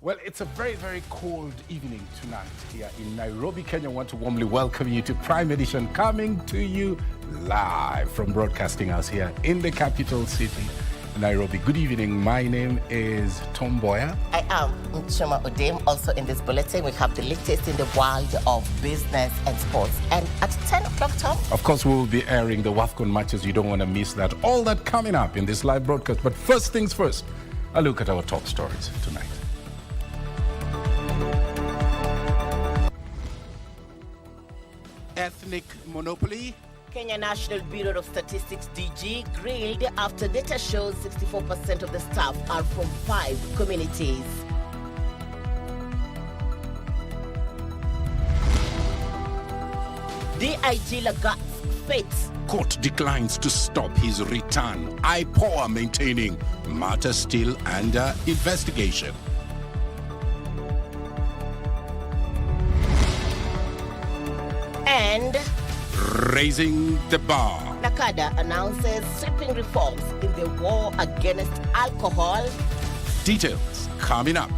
Well, it's a very, very cold evening tonight here in Nairobi, Kenya. I want to warmly welcome you to Prime Edition, coming to you live from Broadcasting House here in the capital city, Nairobi. Good evening. My name is Mboya. I am Muchuma Odim. Also in this bulletin, we have the latest in the world of business and sports. And at 10 o'clock, Tom? Of course, we will be airing the WAFCON matches. You don't want to miss that. All that coming up in this live broadcast. But first things first, a look at our top stories tonight. Ethnic monopoly. Kenya National Bureau of Statistics DG grilled after data shows 64% of the staff are from 5 communities. DIG Lagat's fate. Court declines to stop his return. IPOA maintaining matter still under investigation. And raising the bar. Lagat announces sweeping reforms in the war against alcohol. Details coming up.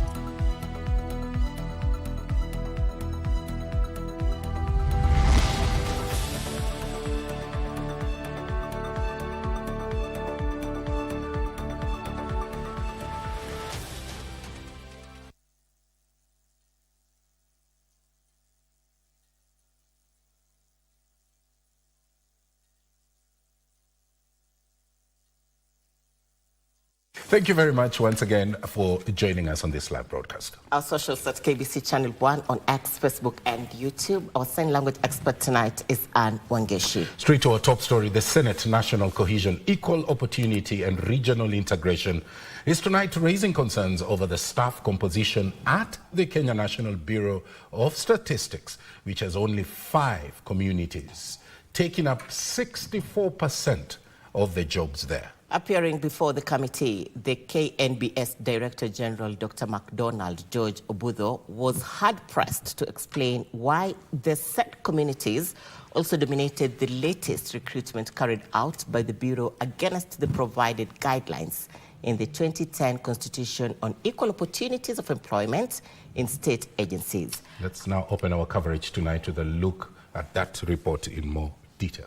Thank you very much once again for joining us on this live broadcast. Our socials at KBC Channel 1 on X, Facebook, and YouTube. Our sign language expert tonight is Anne Wangeshi. Straight to our top story, the Senate National Cohesion, Equal Opportunity and Regional Integration is tonight raising concerns over the staff composition at the Kenya National Bureau of Statistics, which has only 5 communities, taking up 64% of the jobs there. Appearing before the committee, the KNBS Director General Dr. MacDonald George Obutho was hard-pressed to explain why the set communities also dominated the latest recruitment carried out by the Bureau against the provided guidelines in the 2010 Constitution on Equal Opportunities of Employment in State Agencies. Let's now open our coverage tonight with a look at that report in more detail.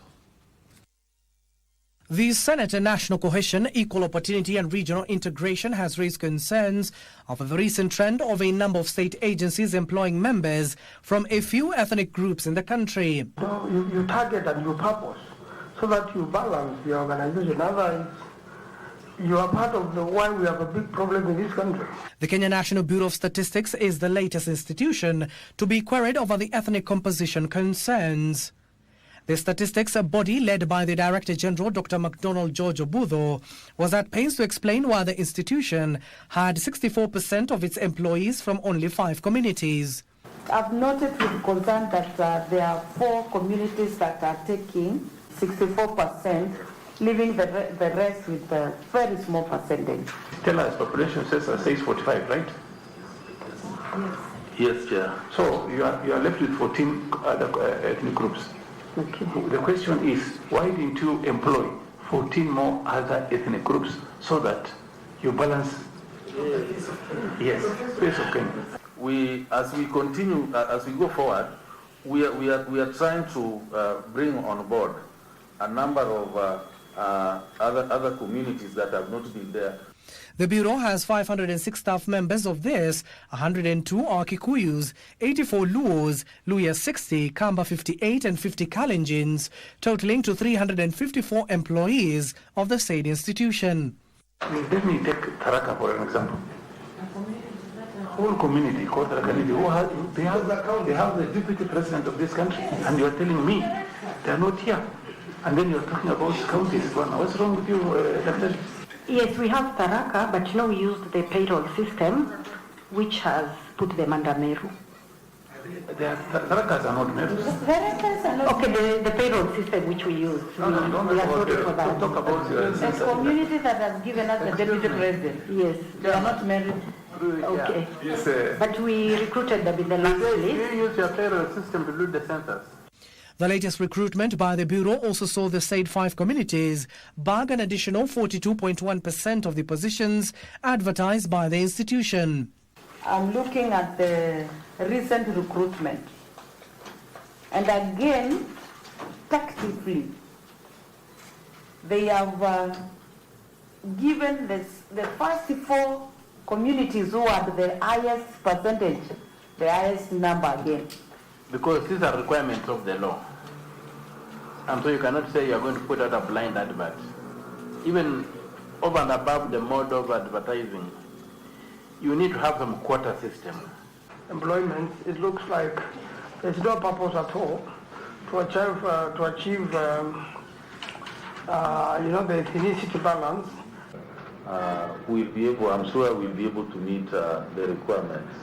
The Senate on National Cohesion, Equal Opportunity and Regional Integration has raised concerns over the recent trend of a number of state agencies employing members from a few ethnic groups in the country. So you target and you purpose so that you balance the organization. Otherwise, you are part of the why we have a big problem in this country. The Kenya National Bureau of Statistics is the latest institution to be queried over the ethnic composition concerns. The statistics body, led by the Director General Dr. MacDonald George Obutho, was at pains to explain why the institution had 64% of its employees from only 5 communities. I've noted with concern that there are 4 communities that are taking 64%, leaving the rest with a very small percentage. Tell us, population says 45, right? Yes, Chair. So you are left with 14 other ethnic groups. Okay. The question is, why didn't you employ 14 more other ethnic groups so that you balance? Yes, space of Kenya. As we continue, as we go forward, we are trying to bring on board a number of other communities that have not been there. The Bureau has 506 staff members. Of this, 102 are Kikuyus, 84 Luos, Luya 60, Kamba 58 and 50 Kalenjins, totaling to 354 employees of the said institution. Let me take Tharaka for an example. Whole community called Tharaka, they have the deputy president of this country, and you are telling me they are not here. And then you are talking about counties. What's wrong with you, Dr.? Yes, we have Tharaka, but we used the payroll system, which has put them under Meru. Tharakas are not Meru. Okay, the payroll system which we use. Don't talk about the community that has given us the deputy president. Yes, they are not Meru. Okay. Yes, but we recruited them in the last list. You use your payroll system to do the census. The latest recruitment by the Bureau also saw the said 5 communities bag an additional 42.1% of the positions advertised by the institution. I'm looking at the recent recruitment. And again, tactically, they have given the first 4 communities who had the highest percentage, the highest number again. Because these are requirements of the law. And so you cannot say you're going to put out a blind advert. Even over and above the mode of advertising, you need to have some quota system. Employment, it looks like there's no purpose at all to achieve the ethnicity balance. We'll be able, I'm sure we'll be able to meet the requirements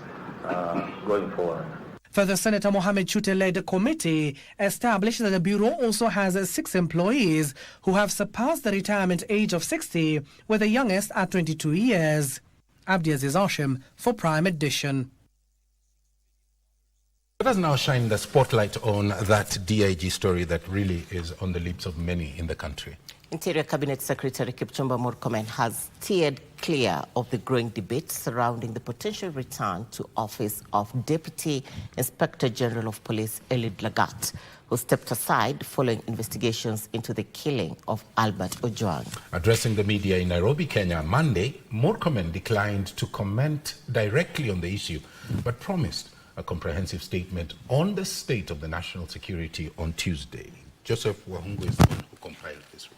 going forward. Further, Senator Mohamed Chute-led committee established that the Bureau also has 6 employees who have surpassed the retirement age of 60, with the youngest at 22 years. Abdiaziz Hashim for Prime Edition. Let us now shine the spotlight on that DIG story that really is on the lips of many in the country. Interior Cabinet Secretary Kipchumba Murkomen has steered clear of the growing debate surrounding the potential return to office of Deputy Inspector General of Police Eliud Lagat, who stepped aside following investigations into the killing of Albert Ojwang. Addressing the media in Nairobi, Kenya on Monday, Murkomen declined to comment directly on the issue, but promised a comprehensive statement on the state of the national security on Tuesday. Joseph Wahungu is the one who compiled this report.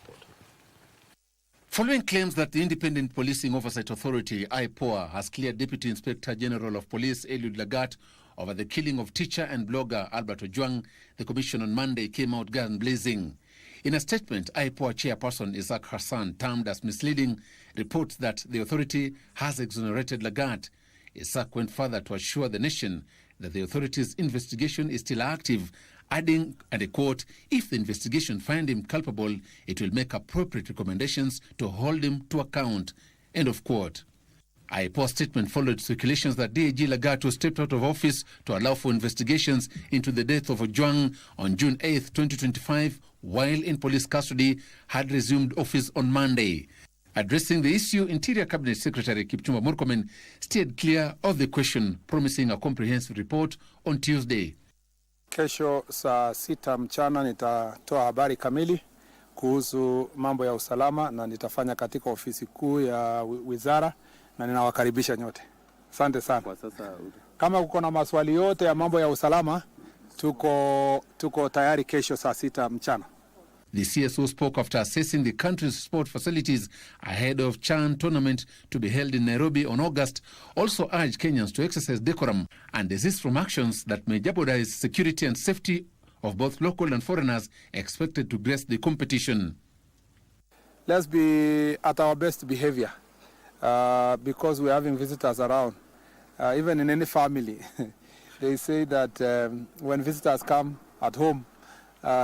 Following claims that the Independent Policing Oversight Authority, IPOA, has cleared Deputy Inspector General of Police Eliud Lagat over the killing of teacher and blogger Albert Ojwang, the commission on Monday came out gun blazing. In a statement, IPOA chairperson Isaac Hassan, termed as misleading, reports that the authority has exonerated Lagat. Isaac went further to assure the nation that the authority's investigation is still active, adding, and I quote, "If the investigation find him culpable, it will make appropriate recommendations to hold him to account," end of quote. IPOA statement followed speculations that DIG Lagat was stepped out of office to allow for investigations into the death of Ojwang on June 8, 2025, while in police custody, had resumed office on Monday. Addressing the issue, Interior Cabinet Secretary Kipchumba Murkomen steered clear of the question, promising a comprehensive report on Tuesday. Kesho saa 6 mchana nitatoa habari kamili kuhusu mambo ya usalama na nitafanya katika ofisi kuu ya wizara na ninawakaribisha nyote. Asante sana. Kama kuko na maswali yote ya mambo ya usalama, tuko tayari kesho saa 6 mchana. The CSO spoke after assessing the country's sport facilities ahead of CHAN tournament to be held in Nairobi on August, also urged Kenyans to exercise decorum and desist from actions that may jeopardize security and safety of both local and foreigners expected to grace the competition. Let's be at our best behavior because we're having visitors around. Even in any family, they say that when visitors come at home,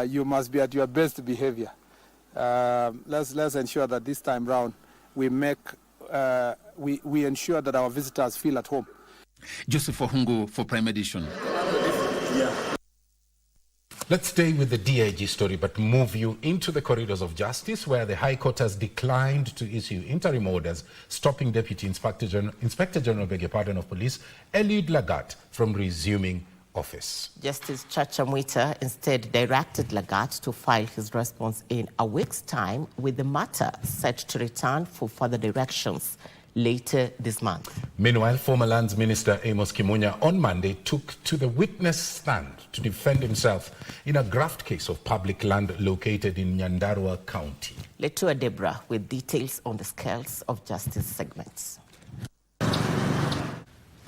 you must be at your best behavior. Let's ensure that this time round we ensure that our visitors feel at home. Joseph Ohungu for Prime Edition. Let's stay with the DIG story, but move you into the corridors of justice, where the High Court has declined to issue interim orders stopping Deputy Inspector General of Police Eliud Lagat from resuming office. Justice Chacha Mwita instead directed Lagat to file his response in a week's time, with the matter set to return for further directions later this month. Meanwhile, former Lands Minister Amos Kimunya on Monday took to the witness stand to defend himself in a graft case of public land located in Nyandarua County. Letua Debra with details on the scales of justice segments.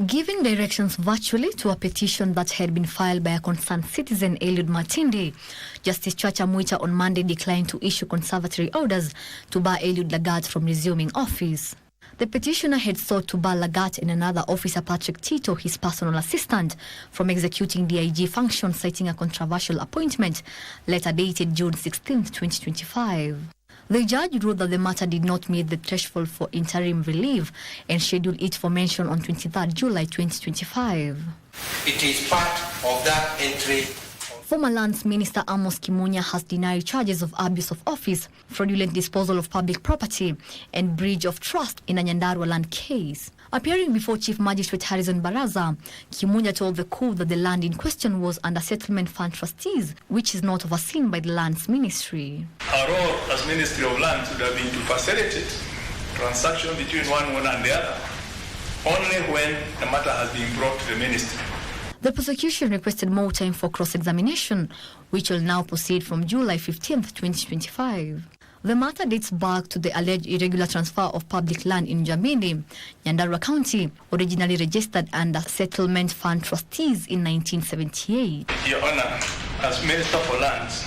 Giving directions virtually to a petition that had been filed by a concerned citizen, Eliud Matindi, Justice Chacha Mwita on Monday declined to issue conservatory orders to bar Eliud Lagat from resuming office. The petitioner had sought to bar Lagat and another officer, Patrick Tito, his personal assistant, from executing DIG functions, citing a controversial appointment, letter dated June 16, 2025. The judge ruled that the matter did not meet the threshold for interim relief and scheduled it for mention on 23rd July 2025. It is part of that entry. Former Lands Minister Amos Kimunya has denied charges of abuse of office, fraudulent disposal of public property, and breach of trust in a Nyandarua land case. Appearing before Chief Magistrate Harrison Baraza, Kimunja told the court that the land in question was under settlement fund trustees, which is not overseen by the Lands Ministry. Our role as Ministry of Lands would have been to facilitate transaction between one owner and the other, only when the matter has been brought to the Ministry. The prosecution requested more time for cross-examination, which will now proceed from July 15th, 2025. The matter dates back to the alleged irregular transfer of public land in Jamini, Nyandarua County, originally registered under settlement fund trustees in 1978. Your Honor, as Minister for Lands,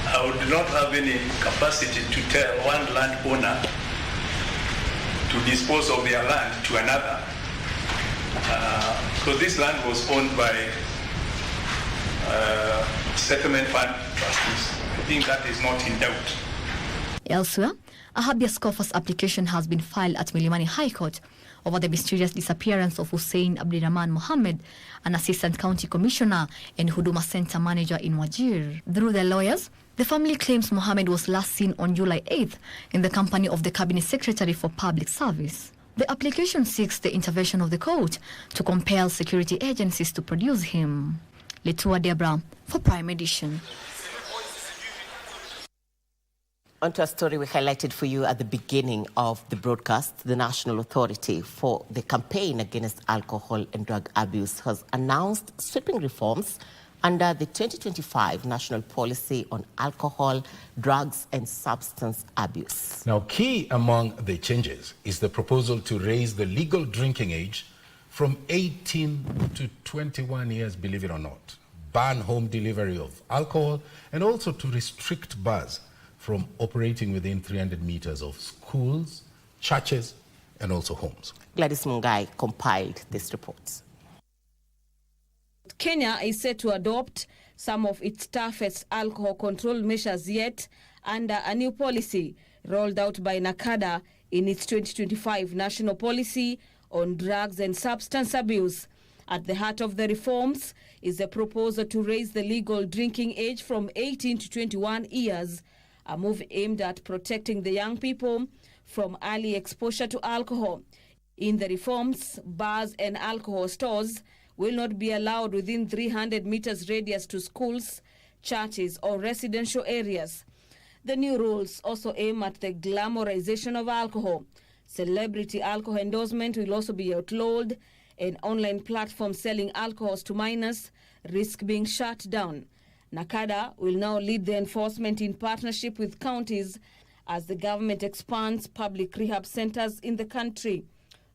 I would not have any capacity to tell one landowner to dispose of their land to another, because this land was owned by settlement fund trustees. I think that is not in doubt. Elsewhere, a habeas corpus application has been filed at Milimani High Court over the mysterious disappearance of Hussein Abdirahman Mohammed, an assistant county commissioner and Huduma Center manager in Wajir. Through their lawyers, the family claims Mohammed was last seen on July 8th in the company of the Cabinet Secretary for Public Service. The application seeks the intervention of the court to compel security agencies to produce him. Letua Debra for Prime Edition. On to a story we highlighted for you at the beginning of the broadcast. The National Authority for the Campaign Against Alcohol and Drug Abuse has announced sweeping reforms under the 2025 National Policy on Alcohol, Drugs and Substance Abuse. Now, key among the changes is the proposal to raise the legal drinking age from 18 to 21 years, believe it or not, ban home delivery of alcohol, and also to restrict bars from operating within 300 meters of schools, churches, and also homes. Gladys Mungai compiled this report. Kenya is set to adopt some of its toughest alcohol control measures yet under a new policy rolled out by NACADA in its 2025 National Policy on Drugs and Substance Abuse. At the heart of the reforms is a proposal to raise the legal drinking age from 18 to 21 years, a move aimed at protecting the young people from early exposure to alcohol. In the reforms, bars and alcohol stores will not be allowed within 300 meters radius to schools, churches, or residential areas. The new rules also aim at the glamorization of alcohol. Celebrity alcohol endorsement will also be outlawed, and online platforms selling alcohols to minors risk being shut down. NACADA will now lead the enforcement in partnership with counties as the government expands public rehab centers in the country.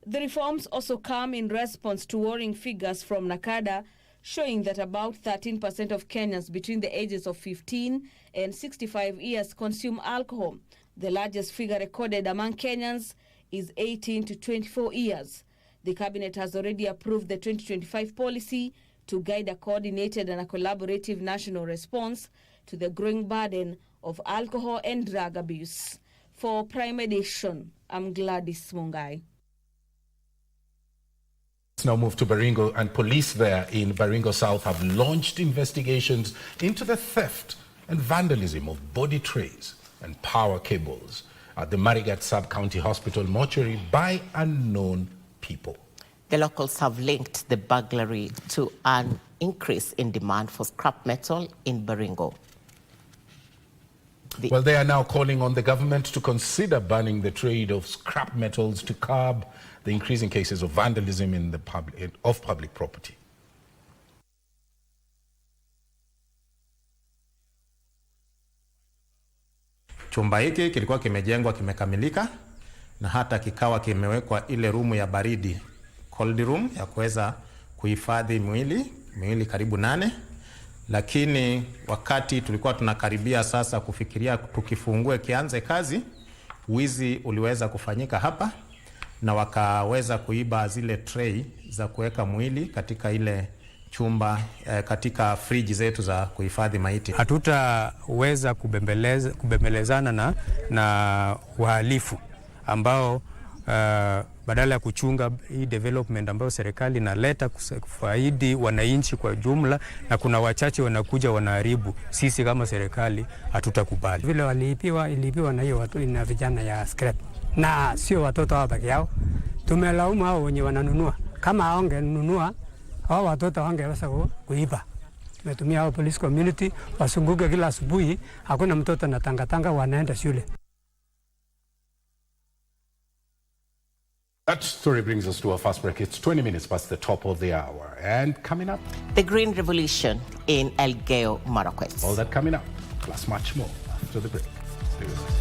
The reforms also come in response to worrying figures from NACADA showing that about 13% of Kenyans between the ages of 15 and 65 years consume alcohol. The largest figure recorded among Kenyans is 18 to 24 years. The Cabinet has already approved the 2025 policy to guide a coordinated and a collaborative national response to the growing burden of alcohol and drug abuse. For Prime Edition, I'm Gladys Mungai. Let's now move to Baringo, and police there in Baringo South have launched investigations into the theft and vandalism of body trays and power cables at the Marigat Sub-County Hospital mortuary by unknown people. The locals have linked the burglary to an increase in demand for scrap metal in Baringo. Well, they are now calling on the government to consider banning the trade of scrap metals to curb the increasing cases of vandalism in the public property. Chumba hiki kilikuwa kimejengwa kimekamilika na hata kikawa kimewekwa ile rumu ya baridi, cold room, ya kuweza kuhifadhi miili karibu 8. Lakini wakati tulikuwa tunakaribia sasa kufikiria tukifungue kianze kazi, wizi uliweza kufanyika hapa na wakaweza kuiba zile tray za kuweka mwili katika ile chumba, katika friji zetu za kuhifadhi maiti. Hatutaweza kubembelezana na wahalifu ambao badala ya kuchunga hii development ambayo serikali inaleta kufaidi wananchi kwa jumla, na kuna wachache wanakuja wanaharibu, sisi kama serikali hatutakubali. Vile iliibiwa na hiyo watu na vijana ya scrap, na sio watoto hao peke yao. Tumelaumu hao wenye wananunua. Kama hawangenunua hao watoto hawangeweza kuiba. Tumetumia hao police community wasunguke kila asubuhi, hakuna mtoto na tangatanga wanaenda shule. That story brings us to our first break. It's 20 minutes past the top of the hour. And coming up, the Green Revolution in Elgeyo Marakwet. All that coming up, plus much more after the break. Stay with us.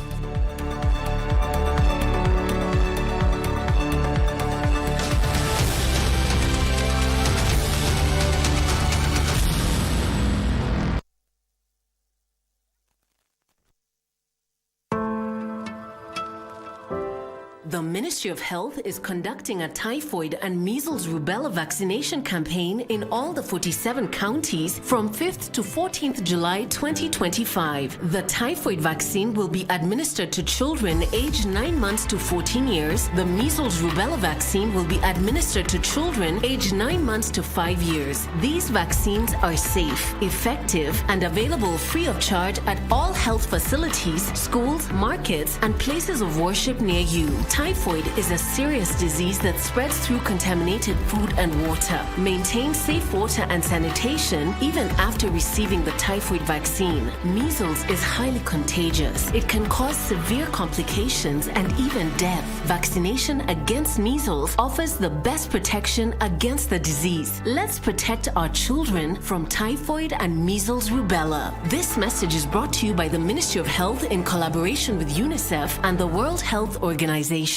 The Ministry of Health is conducting a typhoid and measles rubella vaccination campaign in all the 47 counties from 5th to 14th July 2025. The typhoid vaccine will be administered to children aged 9 months to 14 years. The measles rubella vaccine will be administered to children aged 9 months to 5 years. These vaccines are safe, effective, and available free of charge at all health facilities, schools, markets, and places of worship near you. Typhoid is a serious disease that spreads through contaminated food and water. Maintain safe water and sanitation even after receiving the typhoid vaccine. Measles is highly contagious. It can cause severe complications and even death. Vaccination against measles offers the best protection against the disease. Let's protect our children from typhoid and measles rubella. This message is brought to you by the Ministry of Health in collaboration with UNICEF and the World Health Organization.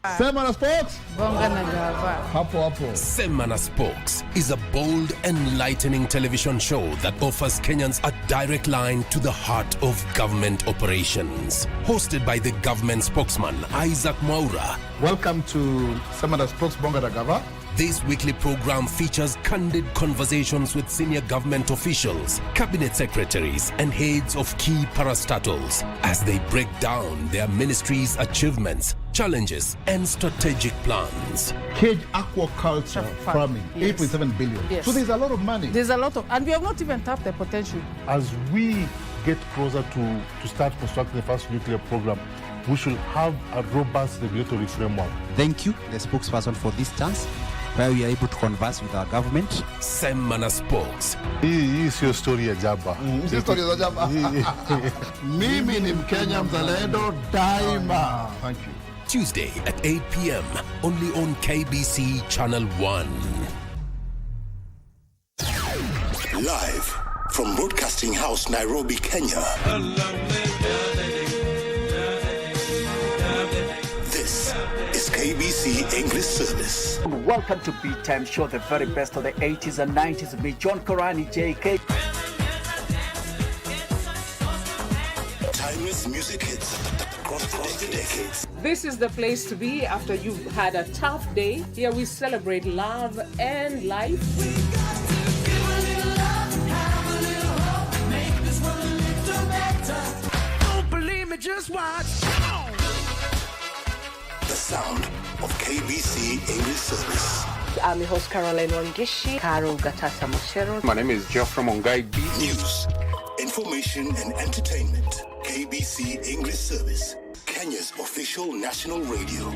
Semana Sports. Semana Sports is a bold, enlightening television show that offers Kenyans a direct line to the heart of government operations. Hosted by the government spokesman, Isaac Mwaura. Welcome to Semana Sports Bonga da Gava. This weekly program features candid conversations with senior government officials, cabinet secretaries, and heads of key parastatals as they break down their ministry's achievements, challenges, and strategic plans. Cage aquaculture farming, yes. 8.7 billion. Yes. So there's a lot of money. There's a lot of, and we have not even tapped the potential. As we get closer to start constructing the first nuclear program, we should have a robust regulatory framework. Thank you, the spokesperson, for this chance, where we are able to converse with our government. Semana Sports. Hii sio story ya jaba. Sio story ya jaba. Mimi ni Mkenya mzalendo daima. Thank you. Tuesday at 8 p.m. only on KBC Channel 1. Live from Broadcasting House, Nairobi, Kenya. This is KBC English Service. Welcome to Beat Time Show, the very best of the 80s and 90s. Me, John Korani, JK. Timeless music hits across the decades. This is the place to be after you've had a tough day. Here we celebrate love and life. Don't believe me, just watch. The sound of KBC English Service. I'm your host, Caroline Wangishi. Karo Gatata Moshero. My name is Geoffrey Mongai. News, information, and entertainment. KBC English Service, Kenya's official national radio.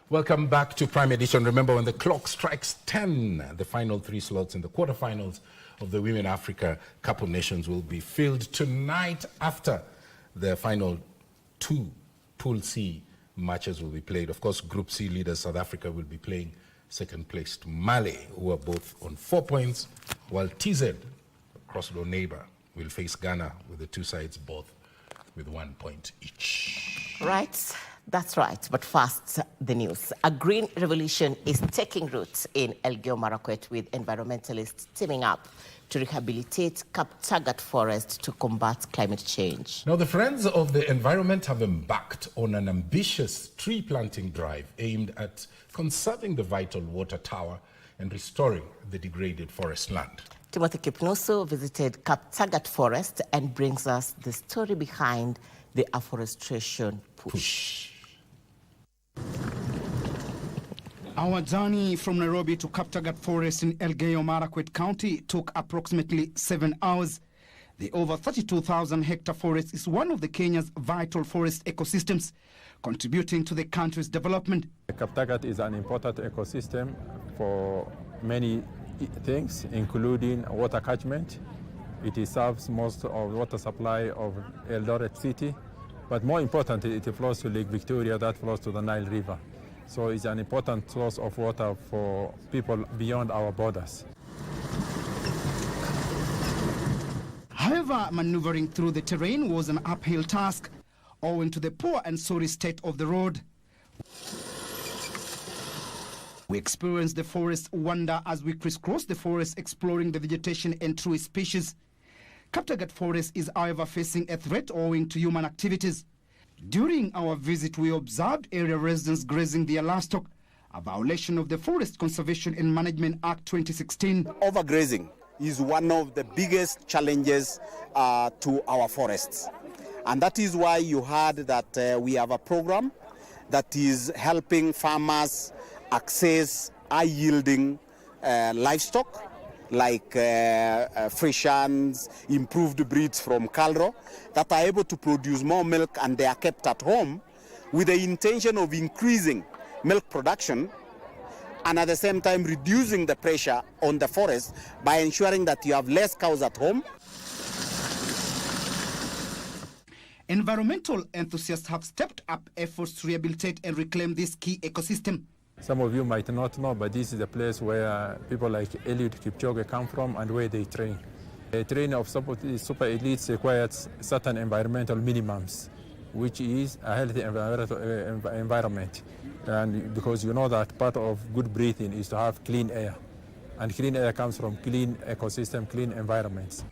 Welcome back to Prime Edition. Remember, when the clock strikes 10, the final 3 slots in the quarterfinals of the Women Africa Cup of Nations will be filled tonight after the final 2 Pool C matches will be played. Of course, Group C leaders South Africa will be playing second-placed Mali, who are both on 4 points, while TZ, cross-door neighbor, will face Ghana with the 2 sides both with 1 point each. Right. That's right, but first, the news. A green revolution is taking root in Elgeyo Marakwet, with environmentalists teaming up to rehabilitate Kaptagat Forest to combat climate change. Now, the Friends of the Environment have embarked on an ambitious tree planting drive aimed at conserving the vital water tower and restoring the degraded forest land. Timothy Kipnusu visited Kaptagat Forest and brings us the story behind the afforestation push. Our journey from Nairobi to Kaptagat Forest in Elgeyo Marakwet County took approximately 7 hours. The over 32,000 hectare forest is one of Kenya's vital forest ecosystems, contributing to the country's development. Kaptagat is an important ecosystem for many things, including water catchment. It serves most of the water supply of Eldoret City, but more importantly, it flows to Lake Victoria, that flows to the Nile River. So it's an important source of water for people beyond our borders. However, maneuvering through the terrain was an uphill task, owing to the poor and sorry state of the road. We experienced the forest wonder as we crisscrossed the forest, exploring the vegetation and tree species. Kaptagat Forest is, however, facing a threat owing to human activities. During our visit, we observed area residents grazing their livestock, a violation of the Forest Conservation and Management Act 2016. Overgrazing is one of the biggest challenges to our forests. And that is why you heard that we have a program that is helping farmers access high-yielding livestock, like Frisians, improved breeds from Calro, that are able to produce more milk, and they are kept at home with the intention of increasing milk production and at the same time reducing the pressure on the forest by ensuring that you have less cows at home. Environmental enthusiasts have stepped up efforts to rehabilitate and reclaim this key ecosystem. Some of you might not know, but this is the place where people like Eliud Kipchoge come from and where they train. The training of super elites requires certain environmental minimums, which is a healthy environment. And because you know that part of good breathing is to have clean air. And clean air comes from clean ecosystem, clean environments.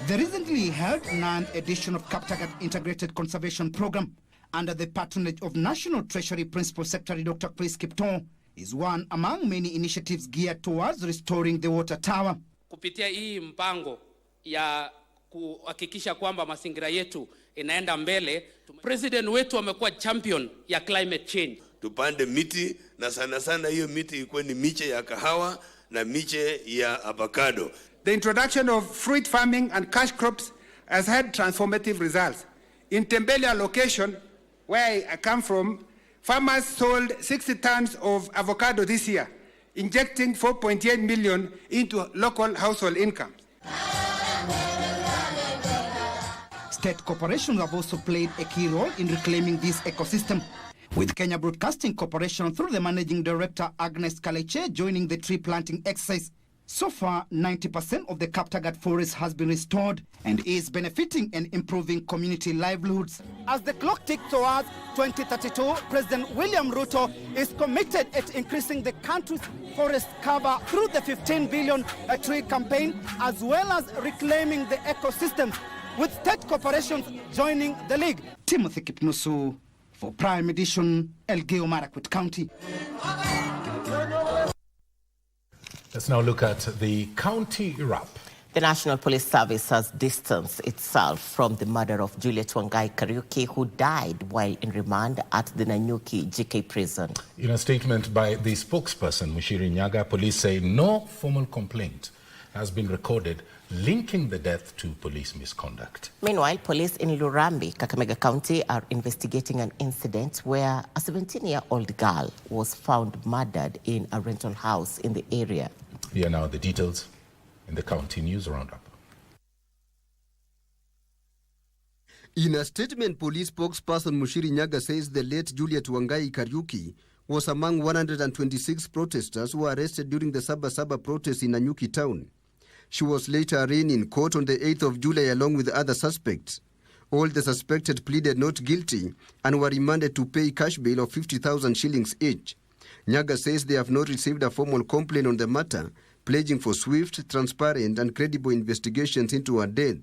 The recently held 9th edition of Kaptagat Integrated Conservation Program, under the patronage of National Treasury Principal Secretary Dr. Chris Kipton, is one among many initiatives geared towards restoring the water tower. Kupitia hii mpango ya kuhakikisha kwamba mazingira yetu inaenda mbele, President wetu amekuwa champion ya climate change. Tupande miti, na sana sana hiyo miti ikuwe ni miche ya kahawa na miche ya avocado. The introduction of fruit farming and cash crops has had transformative results. In Tembelia location, where I come from, farmers sold 60 tons of avocado this year, injecting 4.8 million into local household income. State corporations have also played a key role in reclaiming this ecosystem, with Kenya Broadcasting Corporation through the Managing Director Agnes Kaleche joining the tree planting exercise. So far, 90% of the Kaptagat forest has been restored and is benefiting and improving community livelihoods. As the clock ticks towards 2032, President William Ruto is committed at increasing the country's forest cover through the 15 billion tree campaign, as well as reclaiming the ecosystems, with state corporations joining the league. Timothy Kipnusu for Prime Edition, Elgeyo Marakwet County. Let's now look at the county wrap. The National Police Service has distanced itself from the murder of Juliet Wangai Kariuki, who died while in remand at the Nanyuki GK prison. In a statement by the spokesperson, Mushiri Nyaga, police say no formal complaint has been recorded linking the death to police misconduct. Meanwhile, police in Lurambi, Kakamega County, are investigating an incident where a 17-year-old girl was found murdered in a rental house in the area. Here are now the details in the county news roundup. In a statement, police spokesperson Mushiri Nyaga says the late Juliet Wangai Kariuki was among 126 protesters who were arrested during the Saba protests in Nanyuki town. She was later arraigned in court on the 8th of July along with other suspects. All the suspected pleaded not guilty and were remanded to pay cash bail of 50,000 shillings each. Nyaga says they have not received a formal complaint on the matter, pledging for swift, transparent and credible investigations into her death.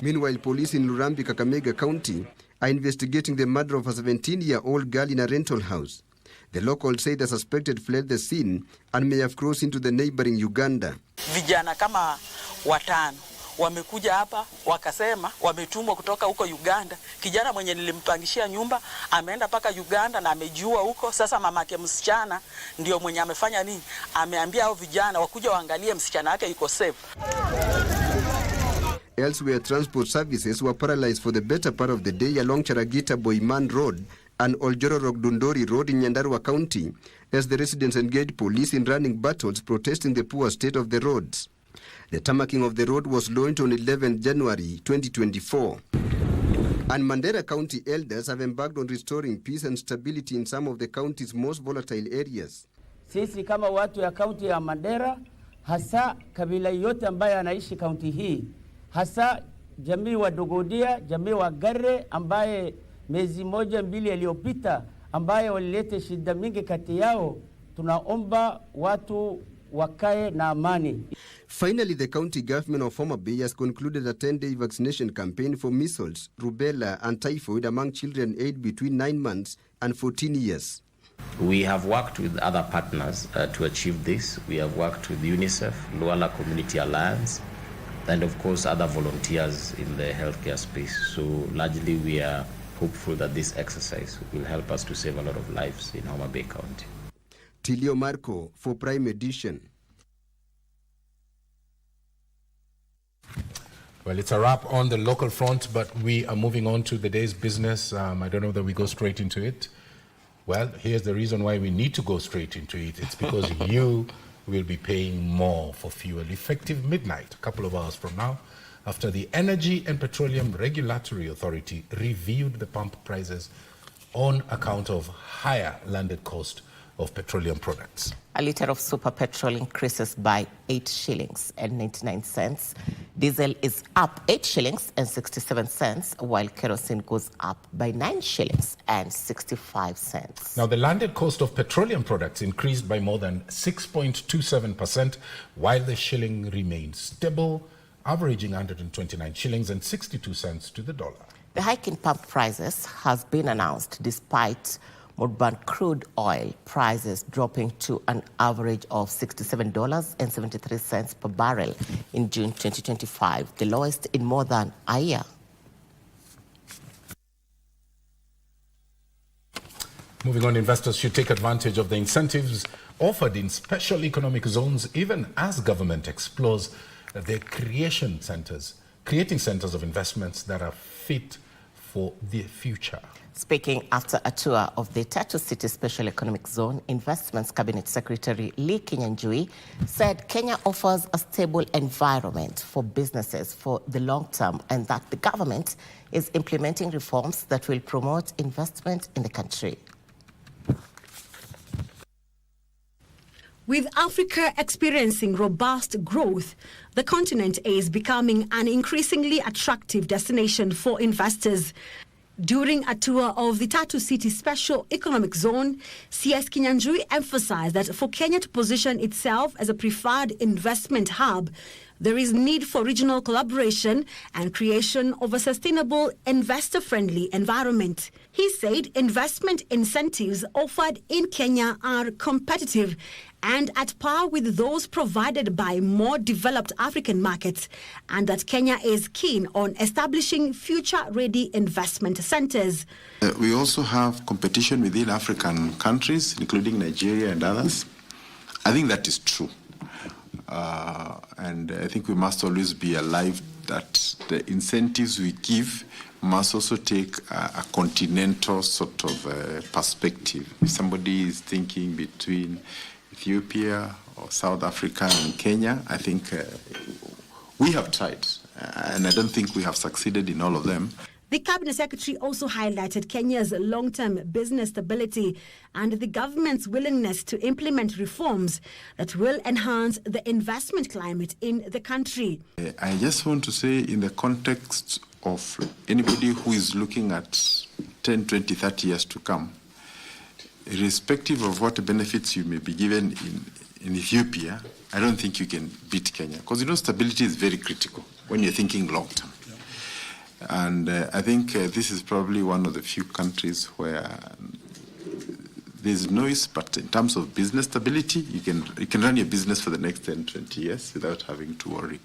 Meanwhile, police in Lurambi, Kakamega County are investigating the murder of a 17-year-old girl in a rental house. The locals say the suspected fled the scene and may have crossed into the neighboring Uganda. Vijana kama watano wamekuja hapa wakasema wametumwa kutoka huko Uganda. Kijana mwenye nilimpangishia nyumba ameenda paka Uganda na amejiua huko. Sasa mamake msichana ndio mwenye amefanya nini? Ameambia hao vijana wakuja waangalie msichana wake yuko safe. Elsewhere, transport services were paralyzed for the better part of the day along Charagita Boiman Road and Oljororok Dundori Road in Nyandarua County as the residents engaged police in running battles protesting the poor state of the roads. The tarmacking of the road was launched on 11 January 2024. And Mandera County elders have embarked on restoring peace and stability in some of the county's most volatile areas. Sisi kama watu ya kaunti ya Mandera, hasa kabila yote ambayo anaishi kaunti hii, hasa jamii wa Dogodia, jamii wa Gare ambaye miezi moja mbili iliyopita ambaye walileta shida mingi kati yao, tunaomba watu wakae na amani. Finally, the county government of Homa Bay has concluded a 10-day vaccination campaign for measles, rubella and typhoid among children aged between 9 months and 14 years. We have worked with other partners to achieve this. We have worked with UNICEF, Luala Community Alliance, and of course other volunteers in the healthcare space. So largely we are hopeful that this exercise will help us to save a lot of lives in Homa Bay County. Tilio Marco for Prime Edition. Well, it's a wrap on the local front, but we are moving on to the day's business. I don't know that we go straight into it. Well, here's the reason why we need to go straight into it. It's because you will be paying more for fuel effective midnight, a couple of hours from now, after the Energy and Petroleum Regulatory Authority reviewed the pump prices on account of higher landed cost of petroleum products. A litre of super petrol increases by 8 shillings and 99 cents. Diesel is up 8 shillings and 67 cents, while kerosene goes up by 9 shillings and 65 cents. Now, the landed cost of petroleum products increased by more than 6.27%, while the shilling remained stable, averaging 129 shillings and 62 cents to the dollar. The hike in pump prices has been announced despite Murban crude oil prices dropping to an average of $67.73 per barrel in June 2025, the lowest in more than a year. Moving on, investors should take advantage of the incentives offered in special economic zones, even as government explores the creating centers of investments that are fit for the future. Speaking after a tour of the Tatu City Special Economic Zone, Investments Cabinet Secretary Lee Kinyanjui said Kenya offers a stable environment for businesses for the long term and that the government is implementing reforms that will promote investment in the country. With Africa experiencing robust growth, the continent is becoming an increasingly attractive destination for investors. During a tour of the Tatu City Special Economic Zone, CS Kinyanjui emphasized that for Kenya to position itself as a preferred investment hub, there is need for regional collaboration and creation of a sustainable, investor-friendly environment. He said investment incentives offered in Kenya are competitive and at par with those provided by more developed African markets, and that Kenya is keen on establishing future-ready investment centers. We also have competition within African countries, including Nigeria and others. I think that is true. And I think we must always be alive that the incentives we give must also take a continental sort of perspective. If somebody is thinking between Ethiopia or South Africa and Kenya, I think we have tried, and I don't think we have succeeded in all of them. The Cabinet Secretary also highlighted Kenya's long-term business stability and the government's willingness to implement reforms that will enhance the investment climate in the country. I just want to say, in the context of anybody who is looking at 10, 20, 30 years to come, irrespective of what benefits you may be given in Ethiopia, I don't think you can beat Kenya. Because, stability is very critical when you're thinking long-term. And I think this is probably one of the few countries where there's noise, but in terms of business stability, you can run your business for the next 10, 20 years without having to worry.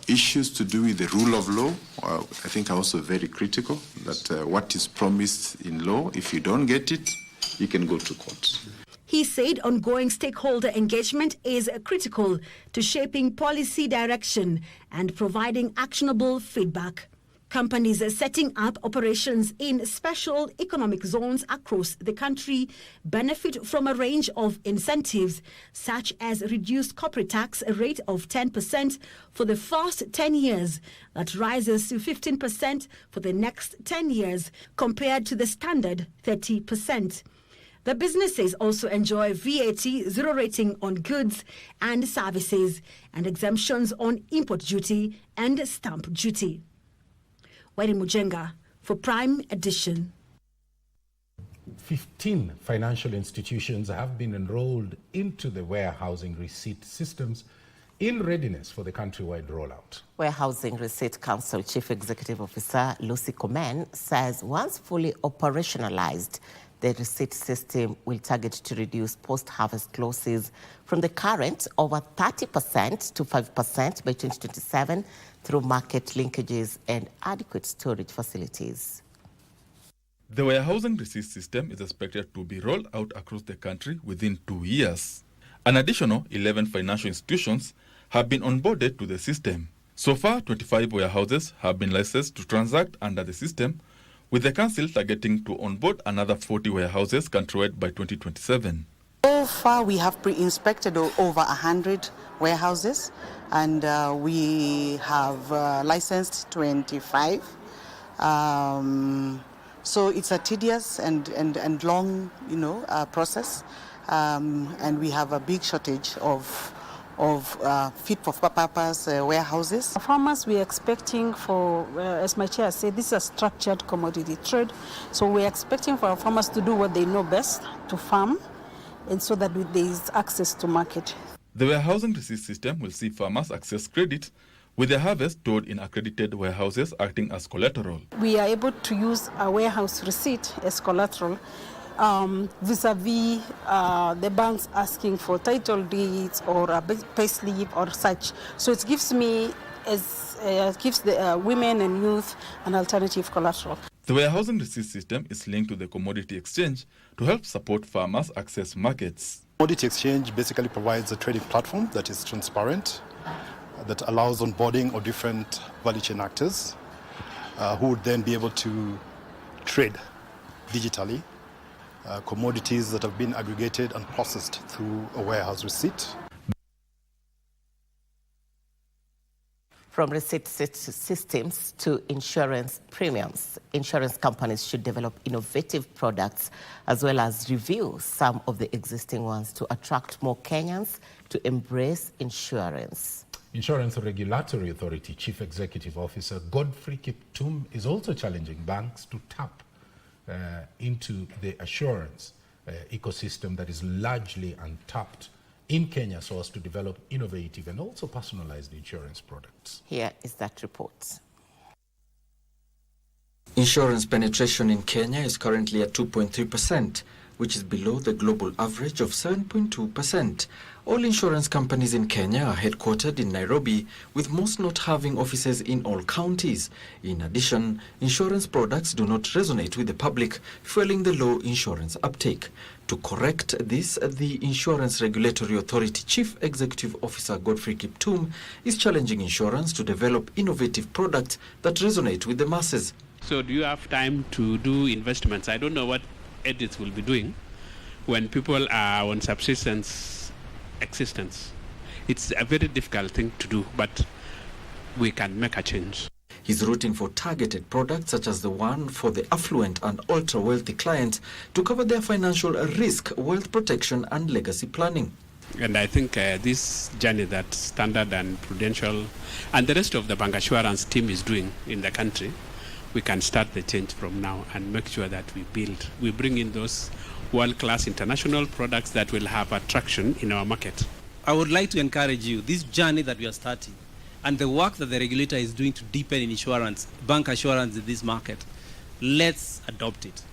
Issues to do with the rule of law, I think are also very critical, that what is promised in law, if you don't get it, you can go to court. He said ongoing stakeholder engagement is critical to shaping policy direction and providing actionable feedback. Companies are setting up operations in special economic zones across the country benefit from a range of incentives, such as reduced corporate tax rate of 10% for the first 10 years, that rises to 15% for the next 10 years, compared to the standard 30%. The businesses also enjoy VAT zero rating on goods and services and exemptions on import duty and stamp duty. Wari Mujenga for Prime Edition. 15 financial institutions have been enrolled into the warehousing receipt systems in readiness for the countrywide rollout. Warehousing Receipt Council Chief Executive Officer Lucy Komen says once fully operationalized, the receipt system will target to reduce post-harvest losses from the current over 30% to 5% by 2027 through market linkages and adequate storage facilities. The warehousing receipt system is expected to be rolled out across the country within 2 years. An additional 11 financial institutions have been onboarded to the system. So far, 25 warehouses have been licensed to transact under the system, with the council targeting to onboard another 40 warehouses countrywide by 2027. So far, we have pre-inspected over 100 warehouses, and we have licensed 25. So it's a tedious and long, process, and we have a big shortage of fit-for-purpose warehouses. Farmers, we are expecting for, as my chair said, this is a structured commodity trade. So we are expecting for our farmers to do what they know best, to farm, and so that there is access to market. The warehousing receipt system will see farmers access credit, with the harvest stored in accredited warehouses acting as collateral. We are able to use a warehouse receipt as collateral, vis-a-vis the banks asking for title deeds or a pay slip or such. So it gives me, gives the women and youth an alternative collateral. The warehousing receipt system is linked to the commodity exchange to help support farmers access markets. Commodity exchange basically provides a trading platform that is transparent, that allows onboarding of different value chain actors who would then be able to trade digitally commodities that have been aggregated and processed through a warehouse receipt. From receipt systems to insurance premiums, insurance companies should develop innovative products as well as review some of the existing ones to attract more Kenyans to embrace insurance. Insurance Regulatory Authority Chief Executive Officer Godfrey Kiptum is also challenging banks to tap into the assurance ecosystem that is largely untapped in Kenya so as to develop innovative and also personalized insurance products. Here is that report. Insurance penetration in Kenya is currently at 2.3%, which is below the global average of 7.2%. All insurance companies in Kenya are headquartered in Nairobi, with most not having offices in all counties. In addition, insurance products do not resonate with the public, fueling the low insurance uptake. To correct this, the Insurance Regulatory Authority Chief Executive Officer Godfrey Kiptum is challenging insurance to develop innovative products that resonate with the masses. So do you have time to do investments? I don't know what edits will be doing when people are on subsistence existence. It's a very difficult thing to do, but we can make a change. He's rooting for targeted products such as the one for the affluent and ultra-wealthy clients to cover their financial risk, wealth protection and legacy planning. And I think this journey that Standard and Prudential and the rest of the bancassurance team is doing in the country, we can start the change from now and make sure that we bring in those world-class international products that will have attraction in our market. I would like to encourage you, this journey that we are starting and the work that the regulator is doing to deepen in insurance, bank assurance in this market, let's adopt it.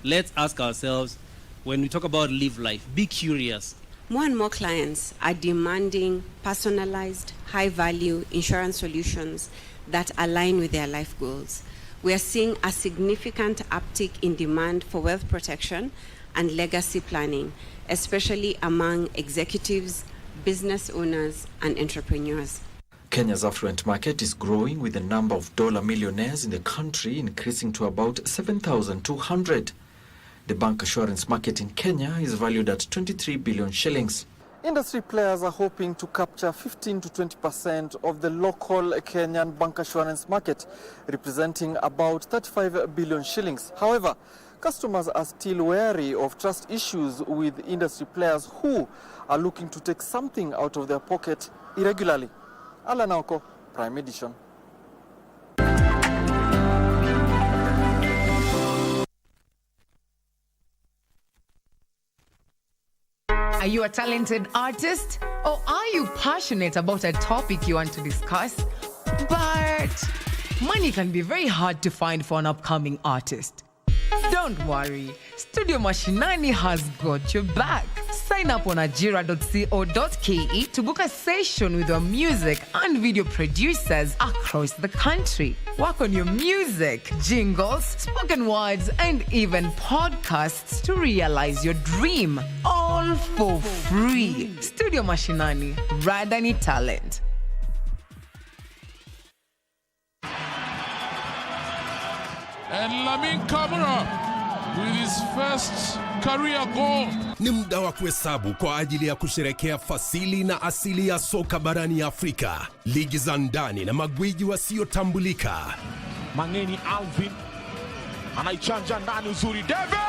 Let's ask ourselves, when we talk about live life, be curious. More and more clients are demanding personalized, high-value insurance solutions that align with their life goals. We are seeing a significant uptick in demand for wealth protection and legacy planning, especially among executives, business owners, and entrepreneurs. Kenya's affluent market is growing, with the number of dollar millionaires in the country increasing to about 7,200. The bank assurance market in Kenya is valued at 23 billion shillings. Industry players are hoping to capture 15 to 20% of the local Kenyan bank assurance market, representing about 35 billion shillings. However, customers are still wary of trust issues with industry players who are looking to take something out of their pocket irregularly. Alan Aoko, Prime Edition. Are you a talented artist, or are you passionate about a topic you want to discuss? But money can be very hard to find for an upcoming artist. Don't worry, Studio Mashinani has got your back. Sign up on ajira.co.ke to book a session with our music and video producers across the country. Work on your music, jingles, spoken words, and even podcasts to realize your dream, all for free. Studio Mashinani, Radani Talent. And Lamin Kamara with his first career goal. Ni muda wa kuhesabu kwa ajili ya kusherekea fasili na asili ya soka barani Afrika. Ligi za ndani na magwiji wasiotambulika. Mangeni Alvin anaichanja ndani uzuri. David!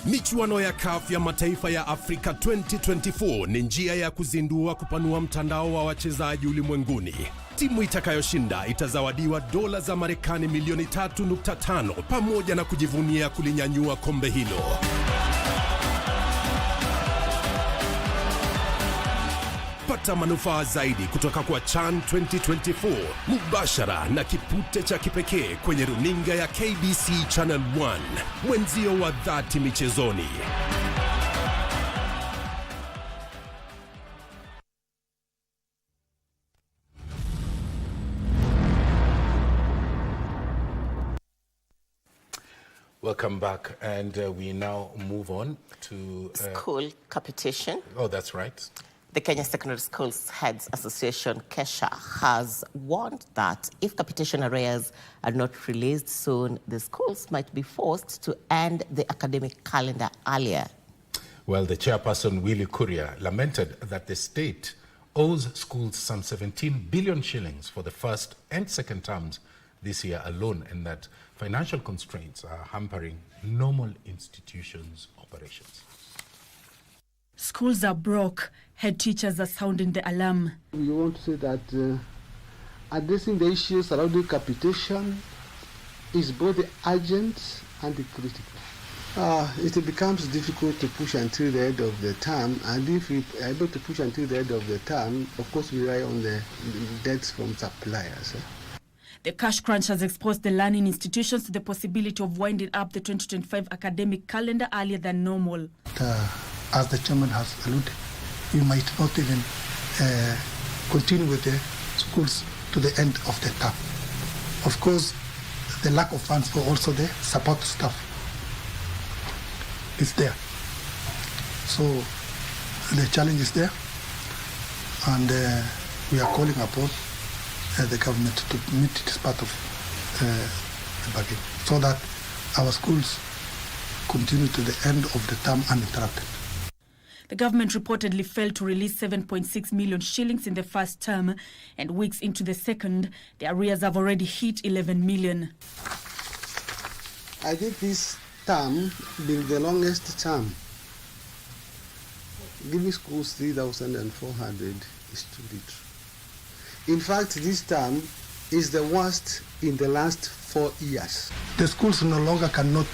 Michuano ya CAF ya mataifa ya Afrika 2024 ni njia ya kuzindua kupanua mtandao wa wachezaji ulimwenguni. Timu itakayoshinda itazawadiwa dola za Marekani milioni 3.5 pamoja na kujivunia kulinyanyua kombe hilo. Pata manufaa zaidi kutoka kwa CHAN 2024 mubashara na kipute cha kipekee kwenye runinga ya KBC Channel 1, mwenzio wa dhati michezoni. Welcome back, and we now move on to school capitation. Oh, that's right. The Kenya Secondary Schools Heads Association, KESHA, has warned that if capitation arrears are not released soon, the schools might be forced to end the academic calendar earlier. Well, the chairperson, Willie Kuria, lamented that the state owes schools some 17 billion shillings for the first and second terms this year alone, and that financial constraints are hampering normal institutions' operations. Schools are broke. Head teachers are sounding the alarm. We want to say that addressing the issues surrounding capitation is both the urgent and the critical. It becomes difficult to push until the end of the term, and if we are able to push until the end of the term, of course we rely on the debts from suppliers. The cash crunch has exposed the learning institutions to the possibility of winding up the 2025 academic calendar earlier than normal. As the chairman has alluded, we might not even continue with the schools to the end of the term. Of course, the lack of funds for also the support staff is there. So the challenge is there, and we are calling upon the government to meet this part of the bargain so that our schools continue to the end of the term uninterrupted. The government reportedly failed to release 7.6 million shillings in the first term, and weeks into the second, the arrears have already hit 11 million. I think this term being the longest term. Giving schools 3,400 is too little. In fact, this term is the worst in the last 4 years. The schools no longer cannot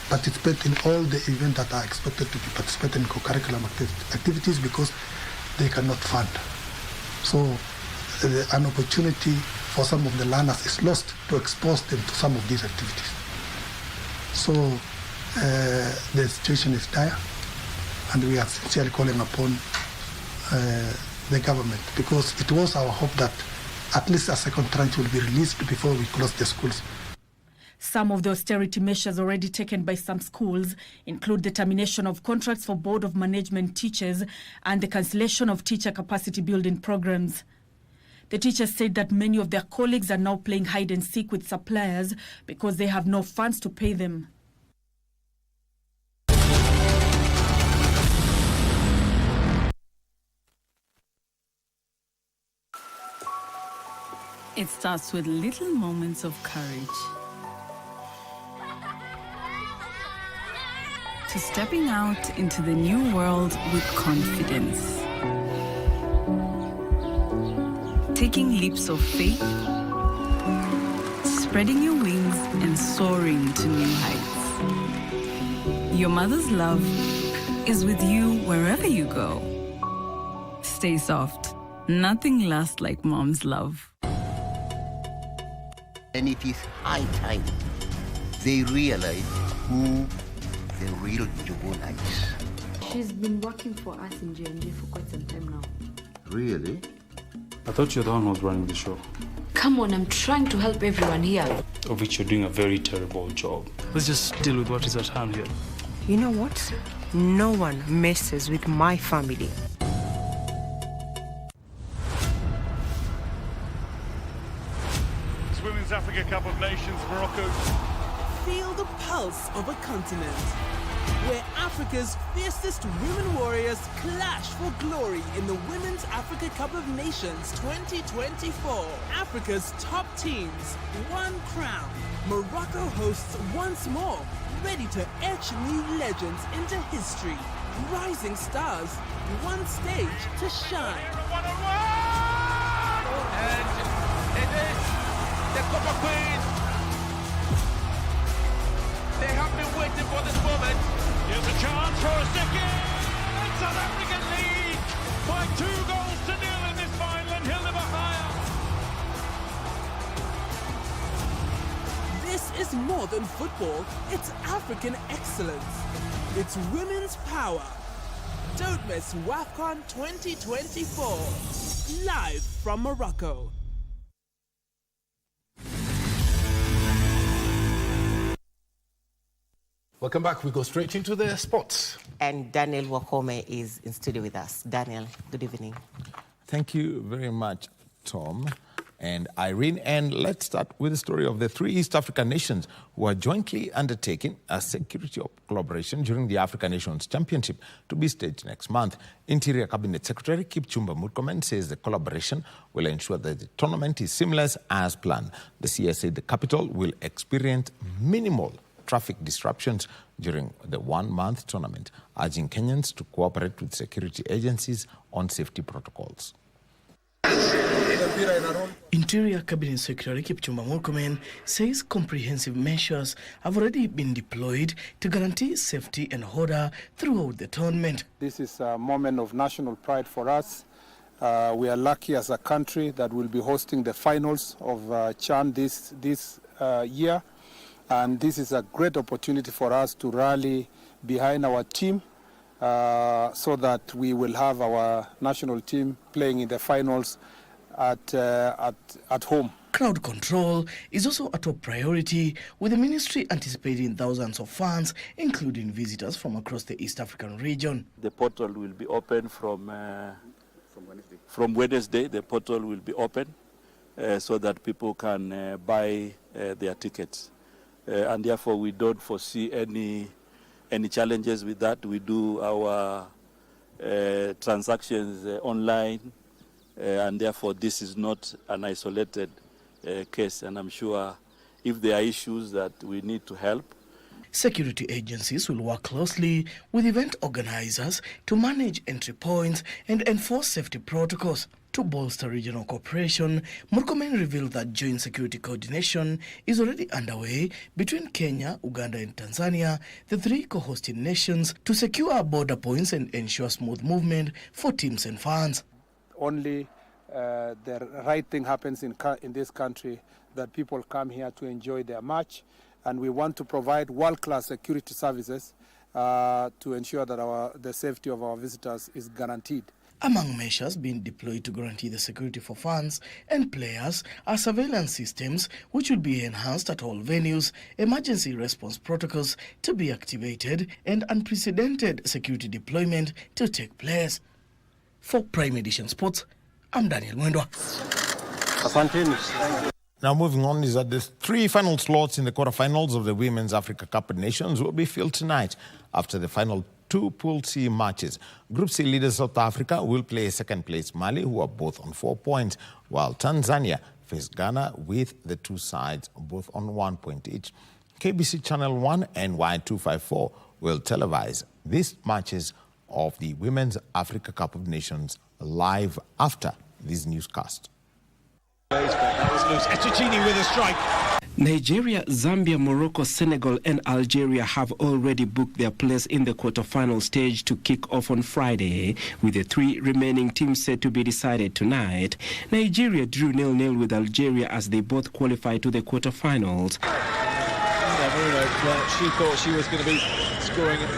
participate in all the events that are expected to be participated in co-curriculum activities because they cannot fund. So an opportunity for some of the learners is lost to expose them to some of these activities. So the situation is dire, and we are sincerely calling upon the government, because it was our hope that at least a second tranche will be released before we close the schools. Some of the austerity measures already taken by some schools include the termination of contracts for Board of Management teachers and the cancellation of teacher capacity building programs. The teachers said that many of their colleagues are now playing hide and seek with suppliers because they have no funds to pay them. It starts with little moments of courage. To stepping out into the new world with confidence. Taking leaps of faith, spreading your wings and soaring to new heights. Your mother's love is with you wherever you go. Stay soft. Nothing lasts like mom's love. And it is high time they realize who the real Juguna is. She's been working for us in J&J for quite some time now. Really? I thought you're the one who was running the show. Come on, I'm trying to help everyone here. Of which you're doing a very terrible job. Let's just deal with what is at hand here. You know what? No one messes with my family. Women's Africa Cup of Nations, Morocco. Feel the pulse of a continent where Africa's fiercest women warriors clash for glory in the Women's Africa Cup of Nations 2024. Africa's top teams, one crown. Morocco hosts once more, ready to etch new legends into history. Rising stars, one stage to shine. And it is the Copper Queen. They have been waiting for this moment. Here's a chance for a second. South African lead by 2-0 in this final, and he'll never higher. This is more than football, it's African excellence. It's women's power. Don't miss WAFCON 2024, live from Morocco. Welcome back. We go straight into the sports. And Daniel Wakome is in studio with us. Daniel, good evening. Thank you very much, Tom and Irene. And let's start with the story of the 3 East African nations who are jointly undertaking a security collaboration during the African Nations Championship to be staged next month. Interior Cabinet Secretary Kipchumba Murkomen says the collaboration will ensure that the tournament is seamless as planned. The CS said the capital will experience minimal traffic disruptions during the 1-month tournament, urging Kenyans to cooperate with security agencies on safety protocols. Interior Cabinet Secretary Kipchumba Murkomen says comprehensive measures have already been deployed to guarantee safety and order throughout the tournament. This is a moment of national pride for us. We are lucky as a country that will be hosting the finals of CHAN this year. And this is a great opportunity for us to rally behind our team so that we will have our national team playing in the finals at home. Crowd control is also a top priority, with the ministry anticipating thousands of fans, including visitors from across the East African region. The portal will be open from Wednesday. The portal will be open so that people can buy their tickets. And therefore we don't foresee any challenges with that. We do our transactions online, and therefore this is not an isolated case. And I'm sure if there are issues that we need to help, security agencies will work closely with event organizers to manage entry points and enforce safety protocols. To bolster regional cooperation, Murkomen revealed that joint security coordination is already underway between Kenya, Uganda and Tanzania, the three co-hosting nations, to secure border points and ensure smooth movement for teams and fans. Only the right thing happens in this country, that people come here to enjoy their match, and we want to provide world-class security services to ensure that the safety of our visitors is guaranteed. Among measures being deployed to guarantee the security for fans and players are surveillance systems which will be enhanced at all venues, emergency response protocols to be activated, and unprecedented security deployment to take place. For Prime Edition Sports, I'm Daniel Mwendwa. Now moving on is that the three final slots in the quarterfinals of the Women's Africa Cup of Nations will be filled tonight after the final two Pool C matches. Group C leaders South Africa will play second place Mali, who are both on 4 points, while Tanzania face Ghana with the two sides both on 1 point each. KBC Channel 1 and Y254 will televise these matches of the Women's Africa Cup of Nations live after this newscast. That was loose. Echechini with a strike. Nigeria, Zambia, Morocco, Senegal and Algeria have already booked their place in the quarterfinal stage to kick off on Friday, with the three remaining teams set to be decided tonight. Nigeria drew 0-0 with Algeria as they both qualified to the quarterfinals. She thought she was going to be scoring it.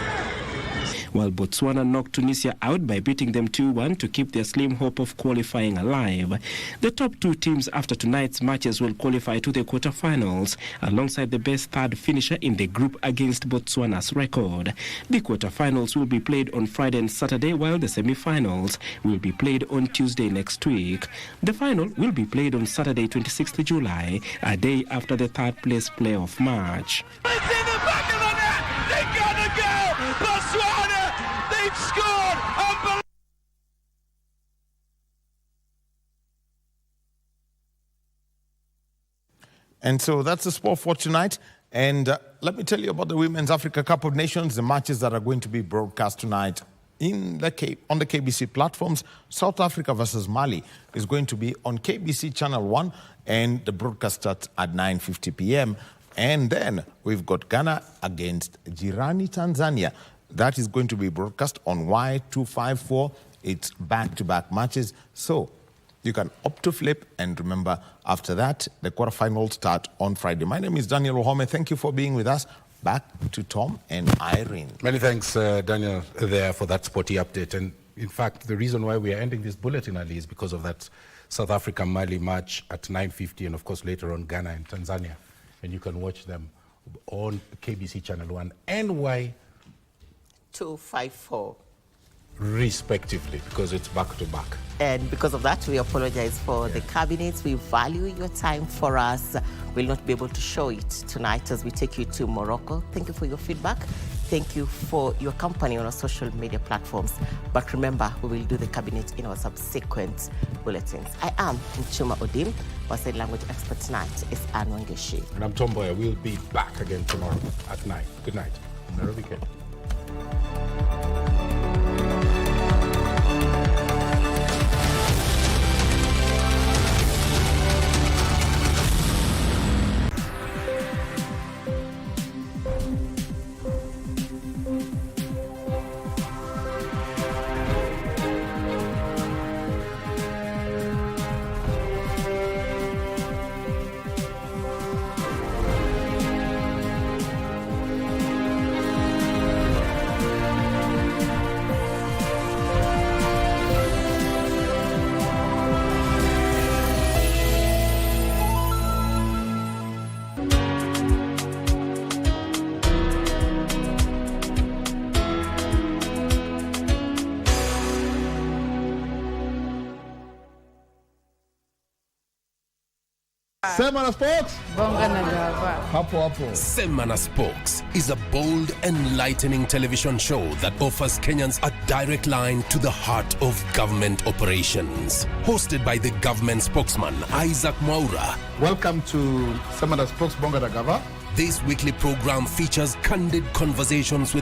While Botswana knocked Tunisia out by beating them 2-1 to keep their slim hope of qualifying alive. The top two teams after tonight's matches will qualify to the quarterfinals, alongside the best third finisher in the group against Botswana's record. The quarterfinals will be played on Friday and Saturday, while the semi-finals will be played on Tuesday next week. The final will be played on Saturday, 26th July, a day after the third place playoff match. It's in the back of the net! They gotta go! Botswana! They've scored! Unbelievable! And so that's the sport for tonight. And let me tell you about the Women's Africa Cup of Nations, the matches that are going to be broadcast tonight on the KBC platforms. South Africa versus Mali is going to be on KBC Channel 1, and the broadcast starts at 9:50 p.m. And then we've got Ghana against Jirani Tanzania. That is going to be broadcast on Y254. It's back-to-back matches. So you can opt to flip, and remember, after that, the quarterfinals start on Friday. My name is Daniel Ohome. Thank you for being with us. Back to Tom and Irene. Many thanks, Daniel, there for that sporty update. And in fact, the reason why we are ending this bulletin early is because of that South Africa-Mali match at 9:50, and of course later on Ghana and Tanzania. And you can watch them on KBC Channel 1 and Y254. respectively, because it's back to back. And because of that, we apologize for the cabinets. We value your time for us. We'll not be able to show it tonight as we take you to Morocco. Thank you for your feedback. Thank you for your company on our social media platforms. But remember, we will do the cabinet in our subsequent bulletins. I am Muchuma Odim. Our said language expert tonight is Anne Wangeshi. And I'm Mboya. We'll be back again tomorrow at 9. Good night. Merry weekend. Semana Spokes. Semana Spokes is a bold, enlightening television show that offers Kenyans a direct line to the heart of government operations. Hosted by the government spokesman, Isaac Mwaura. Welcome to Semana Spokes Bonga da Gava. This weekly program features candid conversations with